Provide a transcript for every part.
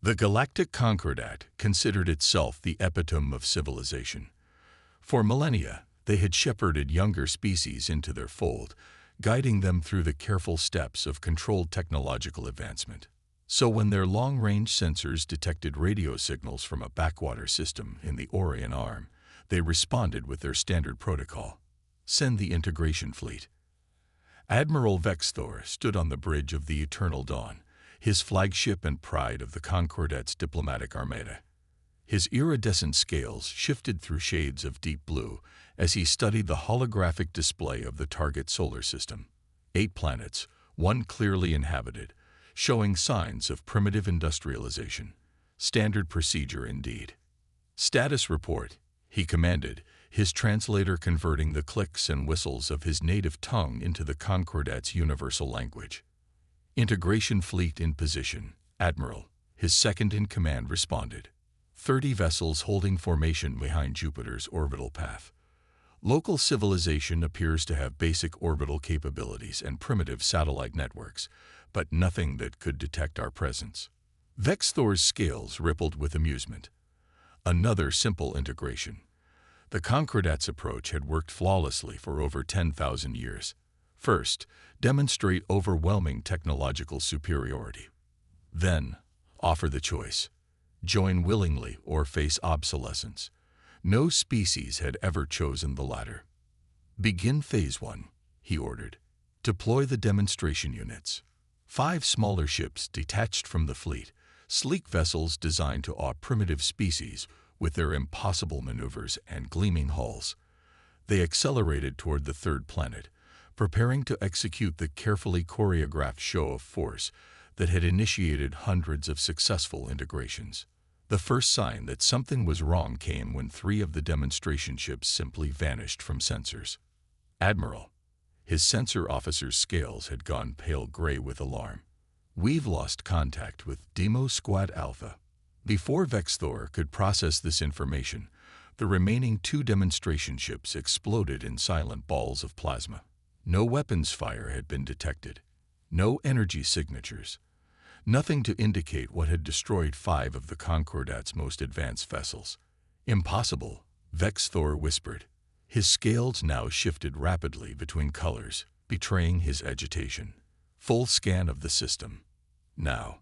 The Galactic Concordat considered itself the epitome of civilization. For millennia, they had shepherded younger species into their fold, guiding them through the careful steps of controlled technological advancement. So when their long-range sensors detected radio signals from a backwater system in the Orion Arm, they responded with their standard protocol: send the integration fleet. Admiral Vexthor stood on the bridge of the Eternal Dawn, his flagship and pride of the Concordat's diplomatic armada. His iridescent scales shifted through shades of deep blue as he studied the holographic display of the target solar system. 8 planets, one clearly inhabited, showing signs of primitive industrialization. Standard procedure indeed. Status report, he commanded, his translator converting the clicks and whistles of his native tongue into the Concordat's universal language. Integration fleet in position, Admiral, his second-in-command responded. 30 vessels holding formation behind Jupiter's orbital path. Local civilization appears to have basic orbital capabilities and primitive satellite networks, but nothing that could detect our presence. Vexthor's scales rippled with amusement. Another simple integration. The Concordat's approach had worked flawlessly for over 10,000 years. First, demonstrate overwhelming technological superiority. Then, offer the choice. Join willingly or face obsolescence. No species had ever chosen the latter. Begin Phase 1, he ordered. Deploy the demonstration units. 5 smaller ships detached from the fleet, sleek vessels designed to awe primitive species with their impossible maneuvers and gleaming hulls. They accelerated toward the 3rd planet, preparing to execute the carefully choreographed show of force that had initiated hundreds of successful integrations. The first sign that something was wrong came when 3 of the demonstration ships simply vanished from sensors. Admiral, his sensor officer's scales had gone pale gray with alarm. We've lost contact with Demo Squad Alpha. Before Vexthor could process this information, the remaining 2 demonstration ships exploded in silent balls of plasma. No weapons fire had been detected. No energy signatures. Nothing to indicate what had destroyed 5 of the Concordat's most advanced vessels. Impossible, Vexthor whispered. His scales now shifted rapidly between colors, betraying his agitation. Full scan of the system. Now,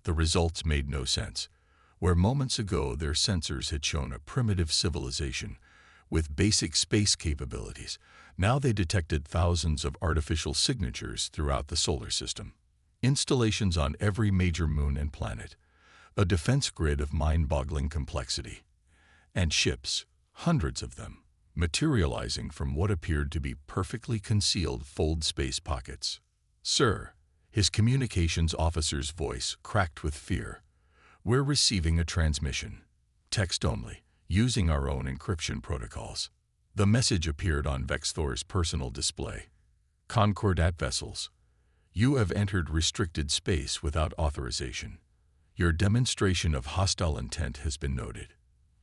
the results made no sense. Where moments ago their sensors had shown a primitive civilization with basic space capabilities, now they detected thousands of artificial signatures throughout the solar system. Installations on every major moon and planet, a defense grid of mind-boggling complexity, and ships, hundreds of them, materializing from what appeared to be perfectly concealed fold space pockets. Sir, his communications officer's voice cracked with fear. We're receiving a transmission. Text only, using our own encryption protocols. The message appeared on Vexthor's personal display. Concordat vessels. You have entered restricted space without authorization. Your demonstration of hostile intent has been noted.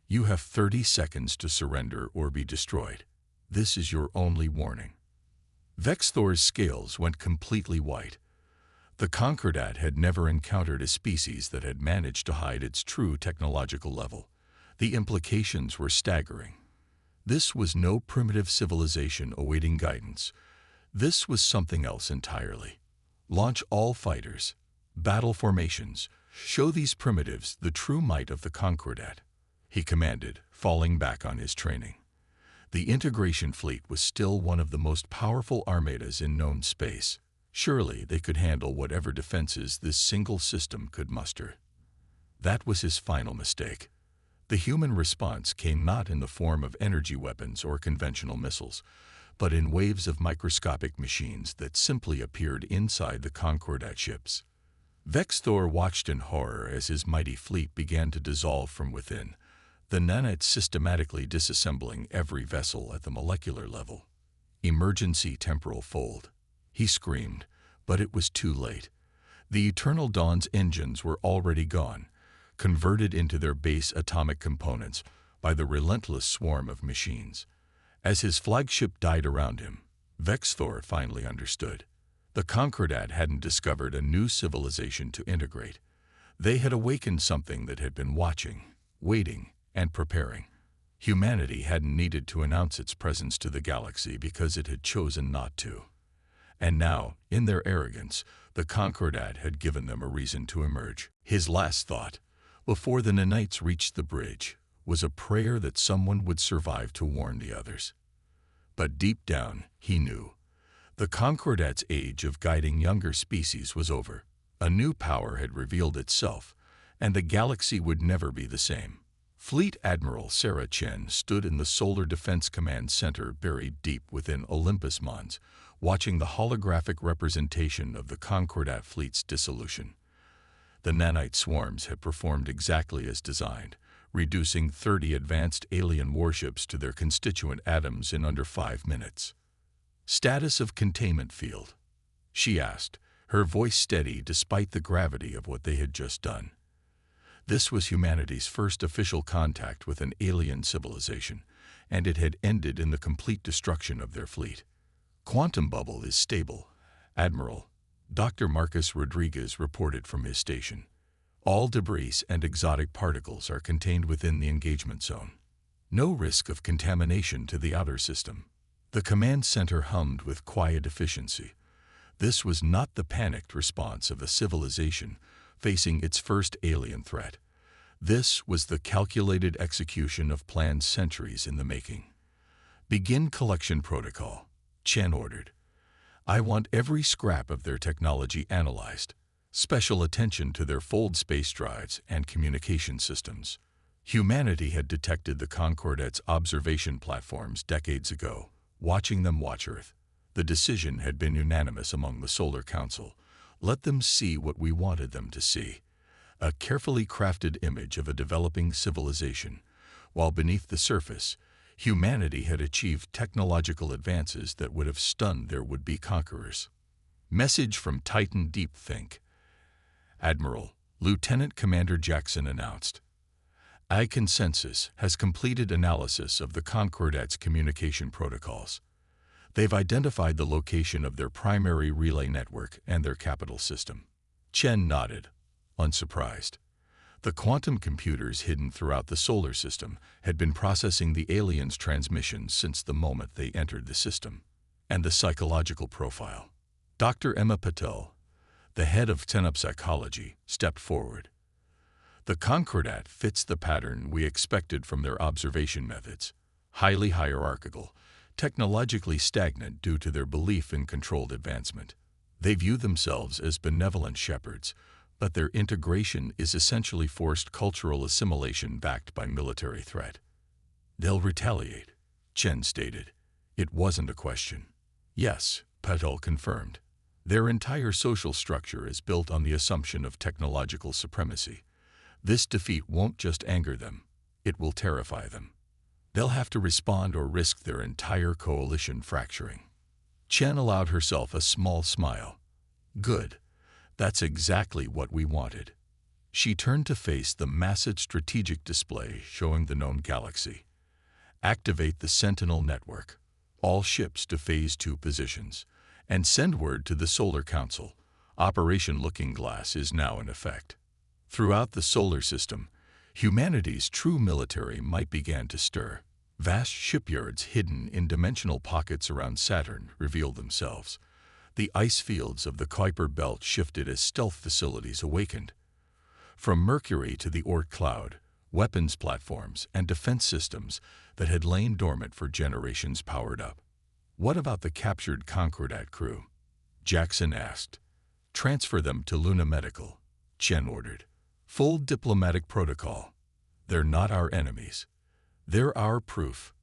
You have 30 seconds to surrender or be destroyed. This is your only warning. Vexthor's scales went completely white. The Concordat had never encountered a species that had managed to hide its true technological level. The implications were staggering. This was no primitive civilization awaiting guidance. This was something else entirely. Launch all fighters. Battle formations. Show these primitives the true might of the Concordat, he commanded, falling back on his training. The integration fleet was still one of the most powerful armadas in known space. Surely they could handle whatever defenses this single system could muster. That was his final mistake. The human response came not in the form of energy weapons or conventional missiles, but in waves of microscopic machines that simply appeared inside the Concordat ships. Vexthor watched in horror as his mighty fleet began to dissolve from within, the nanites systematically disassembling every vessel at the molecular level. Emergency temporal fold. He screamed, but it was too late. The Eternal Dawn's engines were already gone, converted into their base atomic components by the relentless swarm of machines. As his flagship died around him, Vexthor finally understood. The Concordat hadn't discovered a new civilization to integrate. They had awakened something that had been watching, waiting, and preparing. Humanity hadn't needed to announce its presence to the galaxy because it had chosen not to. And now, in their arrogance, the Concordat had given them a reason to emerge. His last thought, before the Nanites reached the bridge, was a prayer that someone would survive to warn the others. But deep down, he knew. The Concordat's age of guiding younger species was over. A new power had revealed itself, and the galaxy would never be the same. Fleet Admiral Sarah Chen stood in the Solar Defense Command Center buried deep within Olympus Mons, watching the holographic representation of the Concordat fleet's dissolution. The nanite swarms had performed exactly as designed, reducing 30 advanced alien warships to their constituent atoms in under 5 minutes. "Status of containment field?" she asked, her voice steady despite the gravity of what they had just done. This was humanity's first official contact with an alien civilization, and it had ended in the complete destruction of their fleet. "Quantum bubble is stable, Admiral," Dr. Marcus Rodriguez reported from his station. "All debris and exotic particles are contained within the engagement zone. No risk of contamination to the outer system." The command center hummed with quiet efficiency. This was not the panicked response of a civilization facing its first alien threat. This was the calculated execution of plans centuries in the making. "Begin collection protocol," Chen ordered. "I want every scrap of their technology analyzed. Special attention to their fold space drives and communication systems." Humanity had detected the Concordat's observation platforms decades ago, watching them watch Earth. The decision had been unanimous among the Solar Council. Let them see what we wanted them to see. A carefully crafted image of a developing civilization, while beneath the surface, humanity had achieved technological advances that would have stunned their would-be conquerors. "Message from Titan Deep Think." "Admiral," Lieutenant Commander Jackson announced. "I Consensus has completed analysis of the Concordat's communication protocols. They've identified the location of their primary relay network and their capital system." Chen nodded, unsurprised. The quantum computers hidden throughout the solar system had been processing the aliens' transmissions since the moment they entered the system. "And the psychological profile." Dr. Emma Patel, the head of TENUP Psychology, stepped forward. "The Concordat fits the pattern we expected from their observation methods. Highly hierarchical, technologically stagnant due to their belief in controlled advancement. They view themselves as benevolent shepherds, but their integration is essentially forced cultural assimilation backed by military threat." "They'll retaliate," Chen stated. It wasn't a question. "Yes," Patel confirmed. "Their entire social structure is built on the assumption of technological supremacy. This defeat won't just anger them, it will terrify them. They'll have to respond or risk their entire coalition fracturing." Chen allowed herself a small smile. "Good. That's exactly what we wanted." She turned to face the massive strategic display showing the known galaxy. "Activate the Sentinel network. All ships to Phase 2 positions. And send word to the Solar Council. Operation Looking Glass is now in effect." Throughout the solar system, humanity's true military might began to stir. Vast shipyards hidden in dimensional pockets around Saturn revealed themselves. The ice fields of the Kuiper Belt shifted as stealth facilities awakened. From Mercury to the Oort cloud, weapons platforms and defense systems that had lain dormant for generations powered up. "What about the captured Concordat crew?" Jackson asked. "Transfer them to Luna Medical," Chen ordered. "Full diplomatic protocol. They're not our enemies. They're our proof."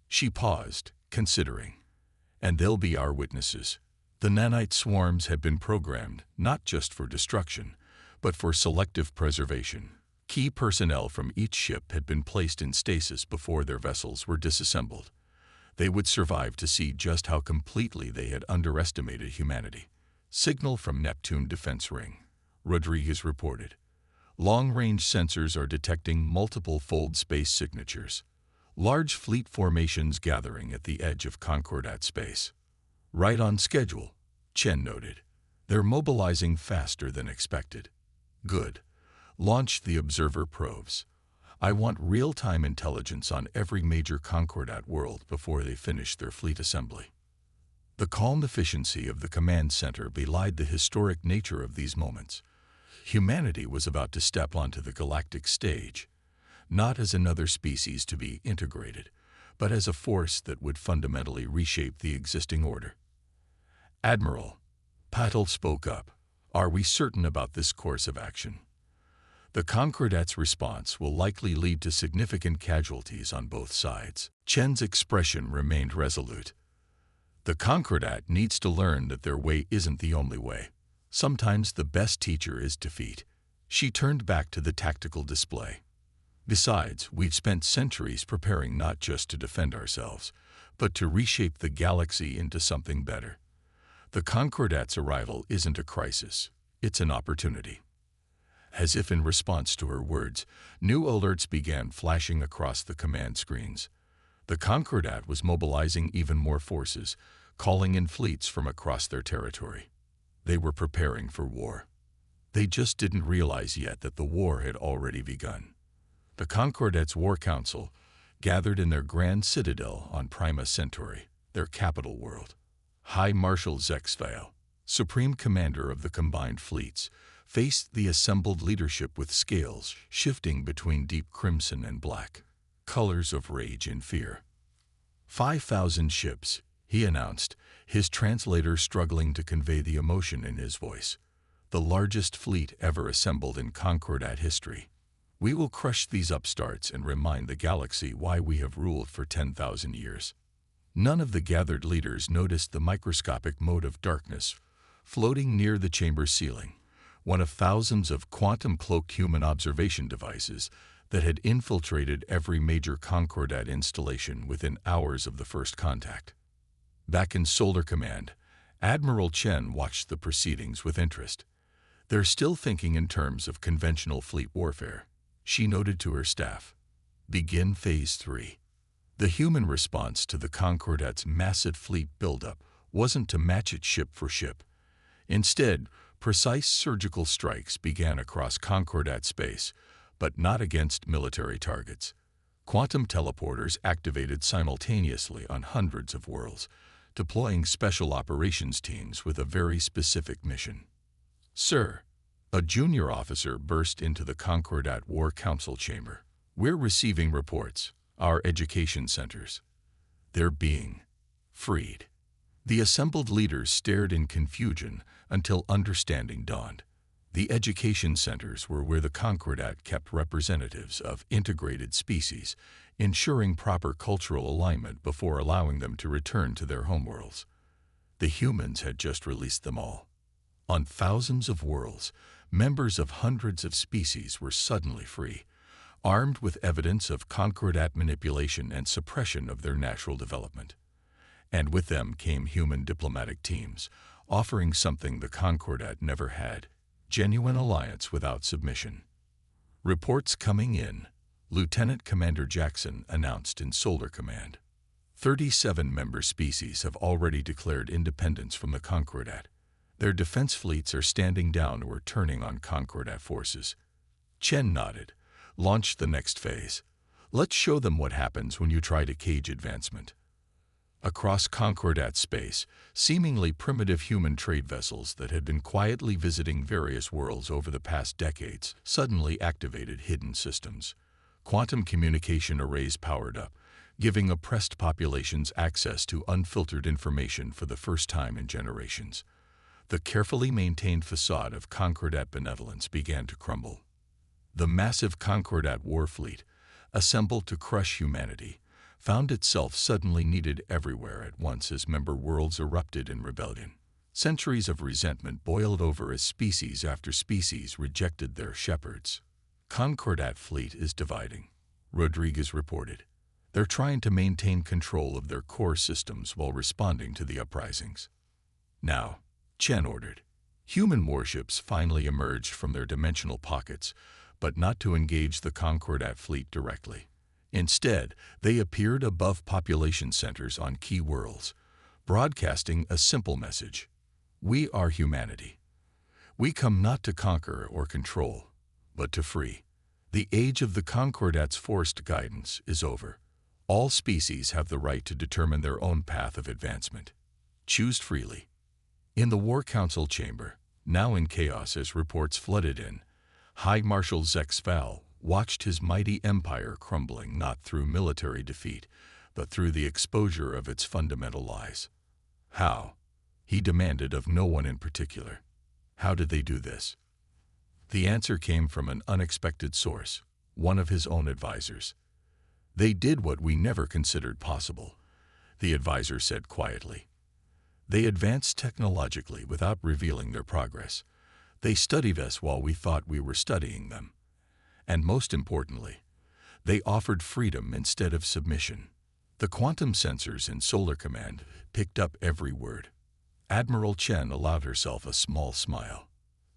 She paused, considering. "And they'll be our witnesses." The nanite swarms had been programmed not just for destruction, but for selective preservation. Key personnel from each ship had been placed in stasis before their vessels were disassembled. They would survive to see just how completely they had underestimated humanity. "Signal from Neptune Defense Ring," Rodriguez reported. "Long-range sensors are detecting multiple fold space signatures. Large fleet formations gathering at the edge of Concordat space." "Right on schedule," Chen noted. "They're mobilizing faster than expected." "Good. Launch the observer probes. I want real-time intelligence on every major Concordat world before they finish their fleet assembly. The calm efficiency of the command center belied the historic nature of these moments. Humanity was about to step onto the galactic stage, not as another species to be integrated, but as a force that would fundamentally reshape the existing order. "Admiral," Patel spoke up, "are we certain about this course of action? The Concordat's response will likely lead to significant casualties on both sides." Chen's expression remained resolute. "The Concordat needs to learn that their way isn't the only way. Sometimes the best teacher is defeat." She turned back to the tactical display. "Besides, we've spent centuries preparing not just to defend ourselves, but to reshape the galaxy into something better. The Concordat's arrival isn't a crisis, it's an opportunity." As if in response to her words, new alerts began flashing across the command screens. The Concordat was mobilizing even more forces, calling in fleets from across their territory. They were preparing for war. They just didn't realize yet that the war had already begun. The Concordat's War Council gathered in their grand citadel on Prima Centauri, their capital world. High Marshal Zexvale, Supreme Commander of the combined fleets, faced the assembled leadership with scales shifting between deep crimson and black, colors of rage and fear. 5,000 ships, he announced, his translator struggling to convey the emotion in his voice. The largest fleet ever assembled in Concordat history. We will crush these upstarts and remind the galaxy why we have ruled for 10,000 years. None of the gathered leaders noticed the microscopic mote of darkness floating near the chamber ceiling, one of thousands of quantum-cloaked human observation devices that had infiltrated every major Concordat installation within hours of the first contact. Back in Solar Command, Admiral Chen watched the proceedings with interest. "They're still thinking in terms of conventional fleet warfare," she noted to her staff. "Begin Phase 3. The human response to the Concordat's massive fleet buildup wasn't to match it ship for ship. Instead, precise surgical strikes began across Concordat space, but not against military targets. Quantum teleporters activated simultaneously on hundreds of worlds, deploying special operations teams with a very specific mission." "Sir," a junior officer burst into the Concordat War Council chamber, "we're receiving reports. Our education centers. They're being freed." The assembled leaders stared in confusion until understanding dawned. The education centers were where the Concordat kept representatives of integrated species, ensuring proper cultural alignment before allowing them to return to their homeworlds. The humans had just released them all. On thousands of worlds, members of hundreds of species were suddenly free, armed with evidence of Concordat manipulation and suppression of their natural development. And with them came human diplomatic teams, offering something the Concordat never had: genuine alliance without submission. "Reports coming in," Lieutenant Commander Jackson announced in Solar Command. 37 member species have already declared independence from the Concordat. Their defense fleets are standing down or turning on Concordat forces. Chen nodded. "Launch the next phase. Let's show them what happens when you try to cage advancement." Across Concordat space, seemingly primitive human trade vessels that had been quietly visiting various worlds over the past decades suddenly activated hidden systems. Quantum communication arrays powered up, giving oppressed populations access to unfiltered information for the first time in generations. The carefully maintained facade of Concordat benevolence began to crumble. The massive Concordat war fleet, assembled to crush humanity, found itself suddenly needed everywhere at once as member worlds erupted in rebellion. Centuries of resentment boiled over as species after species rejected their shepherds. "Concordat fleet is dividing," Rodriguez reported. "They're trying to maintain control of their core systems while responding to the uprisings." "Now," Chen ordered. Human warships finally emerged from their dimensional pockets, but not to engage the Concordat fleet directly. Instead, they appeared above population centers on key worlds, broadcasting a simple message: "We are humanity. We come not to conquer or control, but to free. The age of the Concordat's forced guidance is over. All species have the right to determine their own path of advancement. Choose freely. In the War Council chamber, now in chaos as reports flooded in, High Marshal Zexval watched his mighty empire crumbling not through military defeat, but through the exposure of its fundamental lies. How? He demanded of no one in particular. How did they do this? The answer came from an unexpected source, one of his own advisors. They did what we never considered possible, the advisor said quietly. They advanced technologically without revealing their progress. They studied us while we thought we were studying them. And most importantly, they offered freedom instead of submission. The quantum sensors in Solar Command picked up every word. Admiral Chen allowed herself a small smile.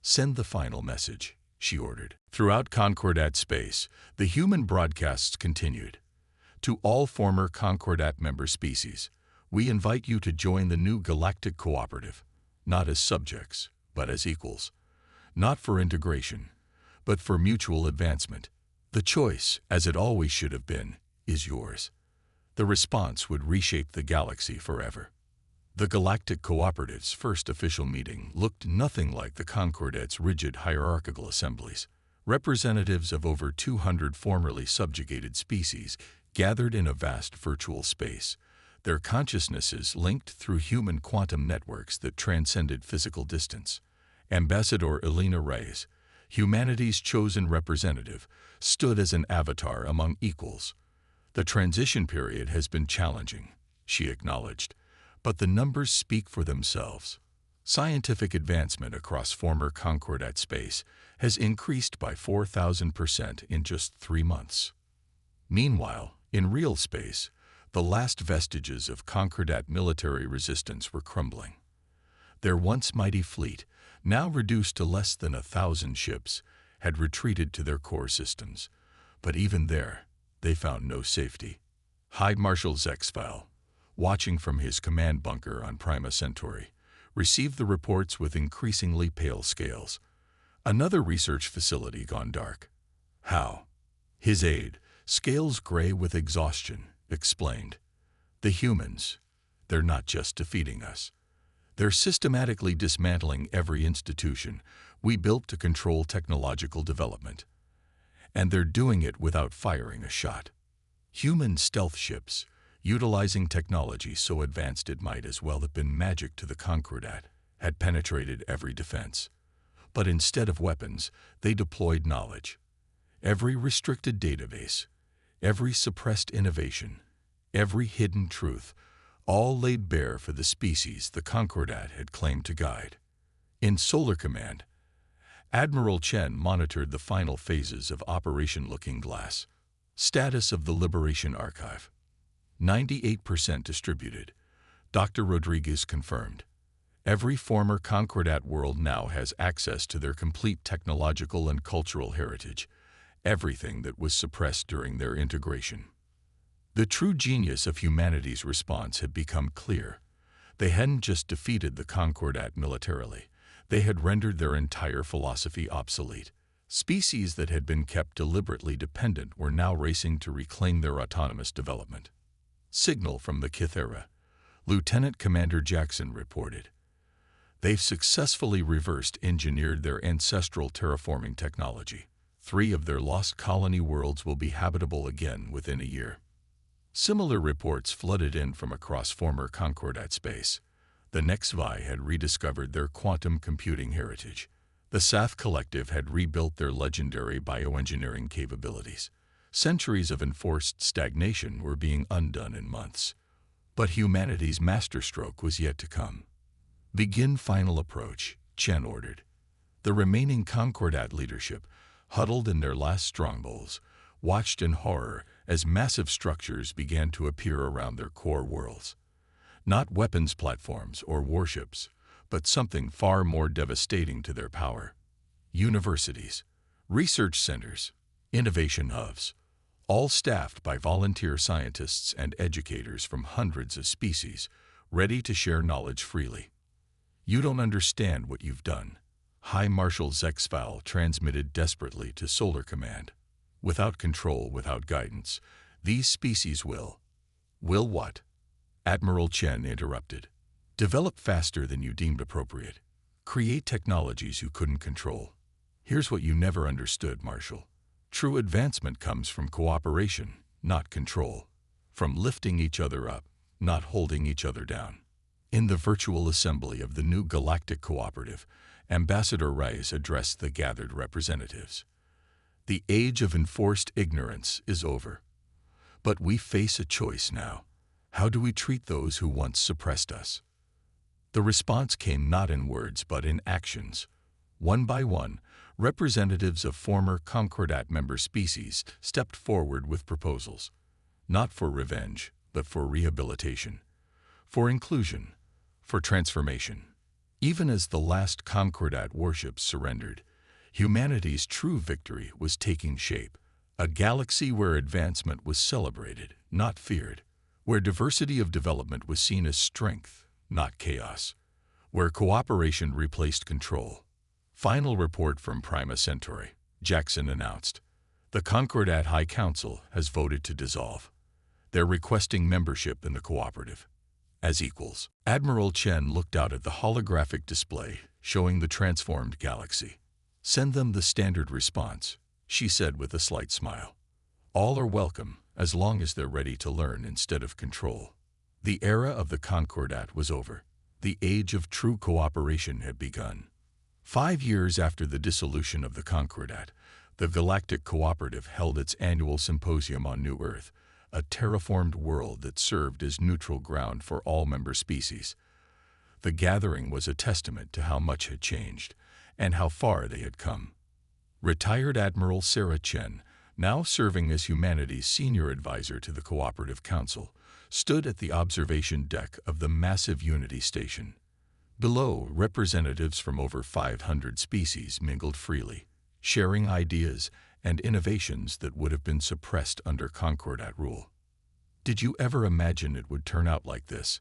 "Send the final message," she ordered. Throughout Concordat space, the human broadcasts continued. To all former Concordat member species, we invite you to join the new Galactic Cooperative, not as subjects, but as equals. Not for integration, but for mutual advancement. The choice, as it always should have been, is yours. The response would reshape the galaxy forever. The Galactic Cooperative's first official meeting looked nothing like the Concordat's rigid hierarchical assemblies. Representatives of over 200 formerly subjugated species gathered in a vast virtual space, their consciousnesses linked through human quantum networks that transcended physical distance. Ambassador Elena Reyes, humanity's chosen representative, stood as an avatar among equals. The transition period has been challenging, she acknowledged, but the numbers speak for themselves. Scientific advancement across former Concordat space has increased by 4,000% in just 3 months. Meanwhile, in real space, the last vestiges of Concordat military resistance were crumbling. Their once mighty fleet, now reduced to less than 1,000 ships, had retreated to their core systems. But even there, they found no safety. High Marshal Zexval, watching from his command bunker on Prima Centauri, received the reports with increasingly pale scales. Another research facility gone dark. How? His aide, scales gray with exhaustion, explained. The humans, they're not just defeating us. They're systematically dismantling every institution we built to control technological development. And they're doing it without firing a shot. Human stealth ships, utilizing technology so advanced it might as well have been magic to the Concordat, had penetrated every defense. But instead of weapons, they deployed knowledge. Every restricted database, every suppressed innovation, every hidden truth, all laid bare for the species the Concordat had claimed to guide. In Solar Command, Admiral Chen monitored the final phases of Operation Looking Glass. Status of the Liberation Archive. 98% distributed. Dr. Rodriguez confirmed. Every former Concordat world now has access to their complete technological and cultural heritage, everything that was suppressed during their integration. The true genius of humanity's response had become clear. They hadn't just defeated the Concordat militarily, they had rendered their entire philosophy obsolete. Species that had been kept deliberately dependent were now racing to reclaim their autonomous development. Signal from the Kythera, Lieutenant Commander Jackson reported. They've successfully reversed engineered their ancestral terraforming technology. 3 of their lost colony worlds will be habitable again within a year. Similar reports flooded in from across former Concordat space. The HFY had rediscovered their quantum computing heritage. The Sath Collective had rebuilt their legendary bioengineering capabilities. Centuries of enforced stagnation were being undone in months. But humanity's masterstroke was yet to come. Begin final approach, Chen ordered. The remaining Concordat leadership, huddled in their last strongholds, watched in horror as massive structures began to appear around their core worlds. Not weapons platforms or warships, but something far more devastating to their power. Universities, research centers, innovation hubs, all staffed by volunteer scientists and educators from hundreds of species, ready to share knowledge freely. You don't understand what you've done. High Marshal Zexfal transmitted desperately to Solar Command. Without control, without guidance, these species will. Will what? Admiral Chen interrupted. Develop faster than you deemed appropriate. Create technologies you couldn't control. Here's what you never understood, Marshal. True advancement comes from cooperation, not control. From lifting each other up, not holding each other down. In the virtual assembly of the new Galactic Cooperative, Ambassador Rice addressed the gathered representatives. The age of enforced ignorance is over. But we face a choice now. How do we treat those who once suppressed us? The response came not in words but in actions. One by one, representatives of former Concordat member species stepped forward with proposals, not for revenge, but for rehabilitation, for inclusion, for transformation. Even as the last Concordat warships surrendered, humanity's true victory was taking shape, a galaxy where advancement was celebrated, not feared, where diversity of development was seen as strength, not chaos, where cooperation replaced control. Final report from Prima Centauri, Jackson announced. The Concordat High Council has voted to dissolve. They're requesting membership in the cooperative. As equals. Admiral Chen looked out at the holographic display showing the transformed galaxy. Send them the standard response, she said with a slight smile. All are welcome, as long as they're ready to learn instead of control. The era of the Concordat was over. The age of true cooperation had begun. 5 years after the dissolution of the Concordat, the Galactic Cooperative held its annual symposium on New Earth, a terraformed world that served as neutral ground for all member species. The gathering was a testament to how much had changed, and how far they had come. Retired Admiral Sarah Chen, now serving as humanity's senior advisor to the Cooperative Council, stood at the observation deck of the massive Unity Station. Below, representatives from over 500 species mingled freely, sharing ideas and innovations that would have been suppressed under Concordat rule. Did you ever imagine it would turn out like this?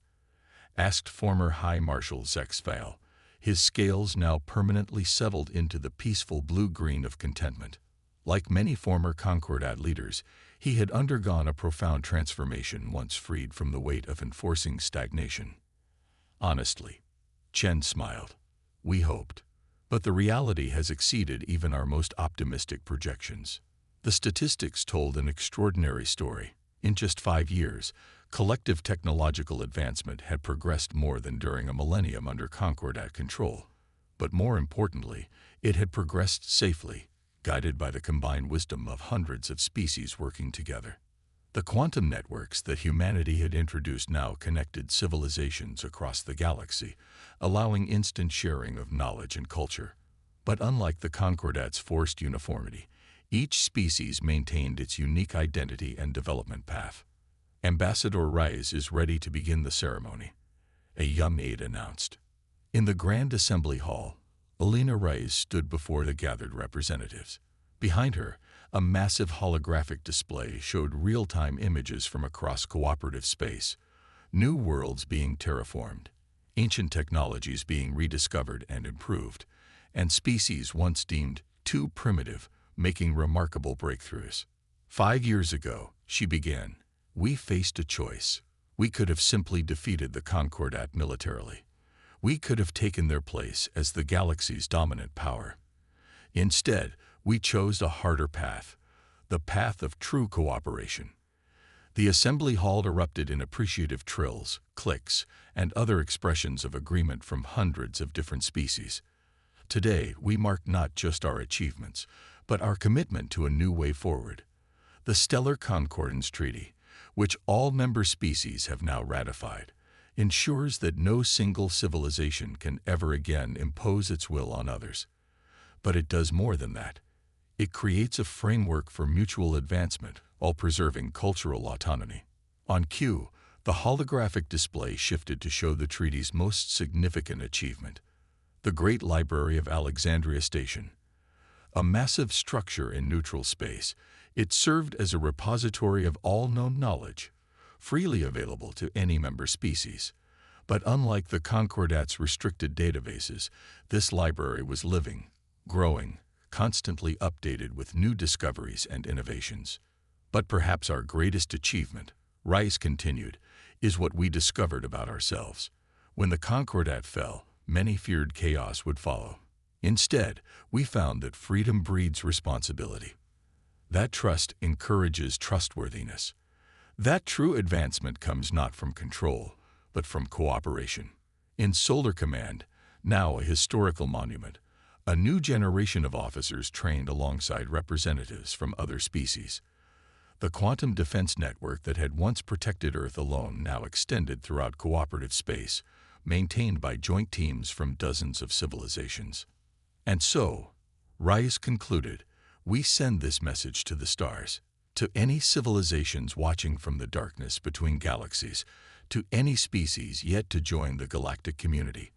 Asked former High Marshal Zexfal, his scales now permanently settled into the peaceful blue-green of contentment. Like many former Concordat leaders, he had undergone a profound transformation once freed from the weight of enforcing stagnation. Honestly, Chen smiled. We hoped. But the reality has exceeded even our most optimistic projections. The statistics told an extraordinary story. In just 5 years, collective technological advancement had progressed more than during a millennium under Concordat control. But more importantly, it had progressed safely, guided by the combined wisdom of hundreds of species working together. The quantum networks that humanity had introduced now connected civilizations across the galaxy, allowing instant sharing of knowledge and culture. But unlike the Concordat's forced uniformity, each species maintained its unique identity and development path. Ambassador Rice is ready to begin the ceremony, a young aide announced. In the Grand Assembly Hall, Alina Rice stood before the gathered representatives. Behind her, a massive holographic display showed real-time images from across cooperative space, new worlds being terraformed, ancient technologies being rediscovered and improved, and species once deemed too primitive making remarkable breakthroughs. 5 years ago, she began, we faced a choice. We could have simply defeated the Concordat militarily. We could have taken their place as the galaxy's dominant power. Instead, we chose a harder path, the path of true cooperation. The assembly hall erupted in appreciative trills, clicks, and other expressions of agreement from hundreds of different species. Today, we mark not just our achievements, but our commitment to a new way forward. The Stellar Concordance Treaty, which all member species have now ratified, ensures that no single civilization can ever again impose its will on others. But it does more than that. It creates a framework for mutual advancement while preserving cultural autonomy. On cue, the holographic display shifted to show the treaty's most significant achievement, the Great Library of Alexandria Station. A massive structure in neutral space, it served as a repository of all known knowledge, freely available to any member species. But unlike the Concordat's restricted databases, this library was living, growing, constantly updated with new discoveries and innovations. But perhaps our greatest achievement, Rice continued, is what we discovered about ourselves. When the Concordat fell, many feared chaos would follow. Instead, we found that freedom breeds responsibility. That trust encourages trustworthiness. That true advancement comes not from control, but from cooperation. In Solar Command, now a historical monument, a new generation of officers trained alongside representatives from other species. The quantum defense network that had once protected Earth alone now extended throughout cooperative space, maintained by joint teams from dozens of civilizations. And so, Rice concluded, we send this message to the stars, to any civilizations watching from the darkness between galaxies, to any species yet to join the galactic community.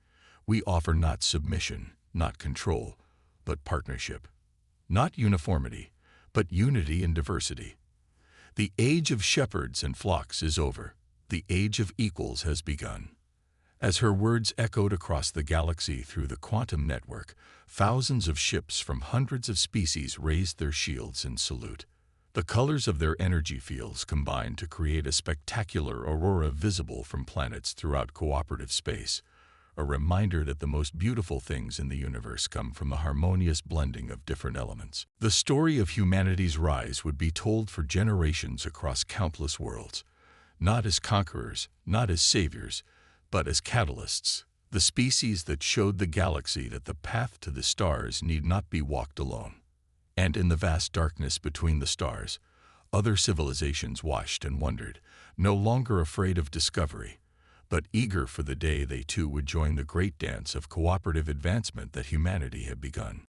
We offer not submission, not control, but partnership. Not uniformity, but unity in diversity. The age of shepherds and flocks is over. The age of equals has begun. As her words echoed across the galaxy through the quantum network, thousands of ships from hundreds of species raised their shields in salute. The colors of their energy fields combined to create a spectacular aurora visible from planets throughout cooperative space, a reminder that the most beautiful things in the universe come from the harmonious blending of different elements. The story of humanity's rise would be told for generations across countless worlds, not as conquerors, not as saviors, but as catalysts, the species that showed the galaxy that the path to the stars need not be walked alone. And in the vast darkness between the stars, other civilizations watched and wondered, no longer afraid of discovery, but eager for the day they too would join the great dance of cooperative advancement that humanity had begun.